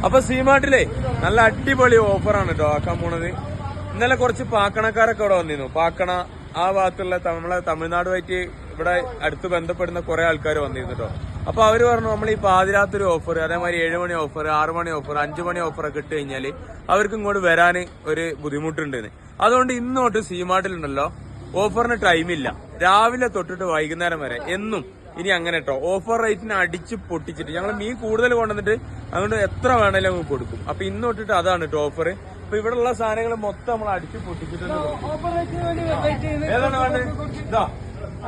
അപ്പൊ സീമാർട്ടിലെ നല്ല അടിപൊളി ഓഫറാണ് കേട്ടോ ആക്കാൻ പോണത്. ഇന്നലെ കുറച്ച് പാക്കണക്കാരൊക്കെ ഇവിടെ വന്നിരുന്നു. പാക്കണ ആ ഭാഗത്തുള്ള നമ്മളെ തമിഴ്നാടുമായിട്ട് ഇവിടെ അടുത്ത് ബന്ധപ്പെടുന്ന കുറെ ആൾക്കാർ വന്നിരുന്നു കേട്ടോ. അപ്പൊ അവര് പറഞ്ഞു നമ്മൾ ഈ പാതിരാത്രി ഓഫർ, അതേമാതിരി 7 മണി ഓഫർ, 6 മണി ഓഫർ, 5 മണി ഓഫർ ഒക്കെ ഇട്ട് കഴിഞ്ഞാല് അവർക്ക് ഇങ്ങോട്ട് വരാൻ ഒരു ബുദ്ധിമുട്ടുണ്ടെന്ന്. അതുകൊണ്ട് ഇന്നോട്ട് സീമാർട്ടിലുണ്ടല്ലോ ഓഫറിന് ടൈമില്ല. രാവിലെ തൊട്ടിട്ട് വൈകുന്നേരം വരെ എന്നും ഇനി അങ്ങനെ കേട്ടോ ഓഫർ റേറ്റിന് അടിച്ച് പൊട്ടിച്ചിട്ട് ഞങ്ങൾ മീൻ കൂടുതൽ കൊണ്ടുവന്നിട്ട് അതുകൊണ്ട് എത്ര വേണേലും നമുക്ക് കൊടുക്കും. അപ്പൊ ഇന്ന് തൊട്ടിട്ട് അതാണ് കേട്ടോ ഓഫർ. അപ്പൊ ഇവിടെ ഉള്ള സാധനങ്ങൾ മൊത്തം നമ്മൾ അടിച്ച് പൊട്ടിച്ചിട്ടുണ്ട്. ഏതാണ് വേണ്ടത്? ഇതാ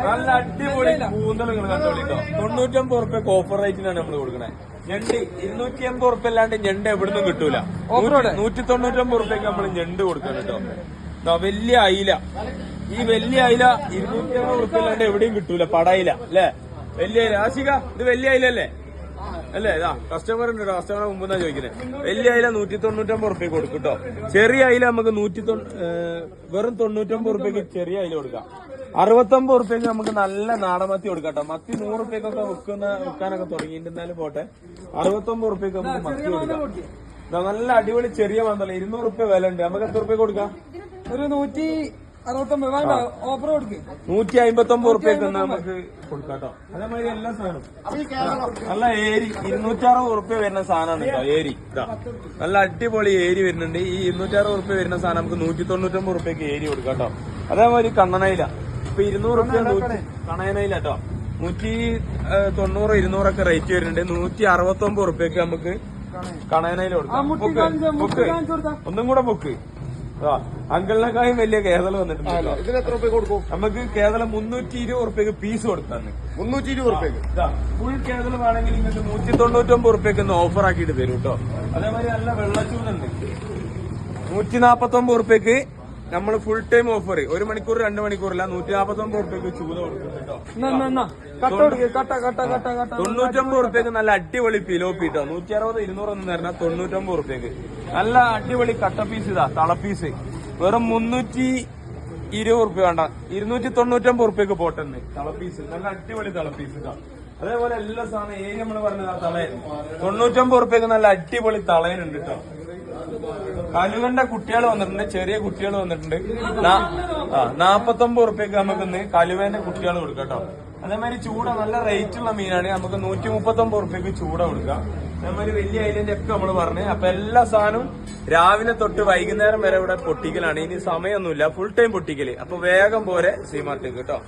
നല്ല അടിപൊളി കൂന്തലുകൾ കണ്ടോളിട്ടോ. 99 ഉറുപ്പ്യക്ക് ഓഫർ റേറ്റിനാണ് നമ്മൾ കൊടുക്കണേ. ഞണ്ട് 280 ഉറുപ്പ്യ അല്ലാണ്ട് ഞണ്ട് എവിടുന്നും കിട്ടൂല. 199 ഉറുപ്പ്യക്ക് നമ്മൾ ഞണ്ട് കൊടുക്കണം കേട്ടോ. വലിയ അയില, ഈ വലിയ അയില 260 ഉറുപ്പ്യ അല്ലാണ്ട് എവിടെയും കിട്ടൂല. പടയില അല്ലേ വലിയ അയില. ആശിക ഇത് വലിയ അയില അല്ലേ? അല്ലേ? ഇതാ കസ്റ്റമർ ഉണ്ട് കേട്ടോ. കസ്റ്റമറെ മുമ്പെന്നാ ചോദിക്കുന്നത്. വലിയ അയില 199 ഉറുപ്പ്യക്ക് കൊടുക്കും കേട്ടോ. ചെറിയ അയില നമുക്ക് വെറും 99 ഉറുപ്പ്യക്ക് ചെറിയ അയില കൊടുക്കാം. 69 ഉറുപ്പ്യക്ക് നമുക്ക് നല്ല നാടമത്തി കൊടുക്കാം കേട്ടോ. മത്തി 100 ഉറുപ്പ്യക്കൊക്കെ വിൽക്കാനൊക്കെ തുടങ്ങിയിട്ടുണ്ടാലും പോട്ടെ. 69 ഉറുപ്പ്യക്ക് നമുക്ക് മത്തി കൊടുക്കാം. നല്ല അടിപൊളി ചെറിയ മന്തല്ല. 200 ഉറുപ്പ്യ വില ഉണ്ട്. നമുക്ക് എത്ര ഉറുപ്പ്യ കൊടുക്കാം? ഒരു 169 ഓഫർ കൊടുക്കും. 159 ഉറുപ്പ്യക്ക് നമുക്ക് കൊടുക്കാം കേട്ടോ. അതേമാതിരി എല്ലാ സാധനവും നല്ല ഏരി 260 ഉറുപ്പ്യ വരുന്ന സാധനമാണ് കേട്ടോ. ഏരി ഇതാ നല്ല അടിപൊളി ഏരി വരുന്നുണ്ട്. ഈ 260 ഉറുപ്പ്യ വരുന്ന സാധനം നമുക്ക് 199 ഉറുപ്പ്യക്ക് ഏരി കൊടുക്കാം കേട്ടോ. അതേമാതിരി കണ്ണനയില ഇപ്പൊ 200 ഉറുപ്പ്യ കണയനയില കേട്ടോ. 190 200 ഒക്കെ റേറ്റ് വരുന്നുണ്ട്. 169 ഉറുപ്പ്യക്ക് നമുക്ക് കണയനയില കൊടുക്കാം. ബുക്ക് ഒന്നും കൂടെ ബുക്ക്. അങ്കിളിനെക്കാളും വലിയ കേരളം വന്നിട്ടുണ്ട്. ഇതിന് എത്ര രൂപ കൊടുക്കും? നമുക്ക് കേരളം 320 ഉറുപ്പ്യക്ക് പീസ് കൊടുത്താണ്. 320 ഉറുപ്പ്യക്ക് ഫുൾ കേരളം വേണമെങ്കിൽ നിങ്ങൾക്ക് 199 ഉറുപ്പ്യക്ക് ഓഫർ ആക്കിയിട്ട് തരും കേട്ടോ. അതേമാതിരി നല്ല വെള്ളച്ചൂടുണ്ട്. 149 ഉറുപ്പ്യക്ക് നമ്മൾ ഫുൾ ടൈം ഓഫർ 1 മണിക്കൂർ 2 മണിക്കൂറില്ല. 149 ഉറുപ്പ്യക്ക് ചൂത കൊടുക്കും കേട്ടോ. 99 ഉറുപ്പ്യക്ക് നല്ല അടിപൊളി പിലോപ്പി കേട്ടോ. 160 200 ഒന്നും തരണം. 99 ഉറുപ്പ്യക്ക് നല്ല അടിപൊളി കട്ട പീസ്. ഇതാ തളപ്പീസ് വെറും 320 ഉറുപ്പ്യ വേണ്ട 299 ഉറുപ്പ്യക്ക് പോട്ടെന്ന് തളപ്പീസ്. നല്ല അടിപൊളി തളപ്പീസ് ഇതാ. അതേപോലെ എല്ലാ സാധനം ഏരി നമ്മൾ പറഞ്ഞത് തളയൻ 99 ഉറുപ്പ്യക്ക് നല്ല അടിപൊളി തളയനുണ്ട് കേട്ടോ. കലുവന്റെ കുട്ടികൾ വന്നിട്ടുണ്ട്. ചെറിയ കുട്ടികൾ വന്നിട്ടുണ്ട്. 49 ഉറുപ്പ്യക്ക് നമുക്ക് കലുവേന്റെ കുട്ടികൾ കൊടുക്കാം കേട്ടോ. അതേമാതിരി ചൂട നല്ല റേറ്റ് ഉള്ള മീനാണ്. നമുക്ക് 139 ഉറുപ്പ്യക്ക് ചൂട കൊടുക്കാം. അതേമാതിരി വലിയ ഐലൻഡ് ഒക്കെ നമ്മള് പറഞ്ഞു. അപ്പൊ എല്ലാ സാധനവും രാവിലെ തൊട്ട് വൈകുന്നേരം വരെ ഇവിടെ പൊട്ടിക്കലാണ്. ഇനി സമയമൊന്നുമില്ല, ഫുൾ ടൈം പൊട്ടിക്കല്. അപ്പൊ വേഗം പോരെ സീമാർട്ടേക്ക് കേട്ടോ.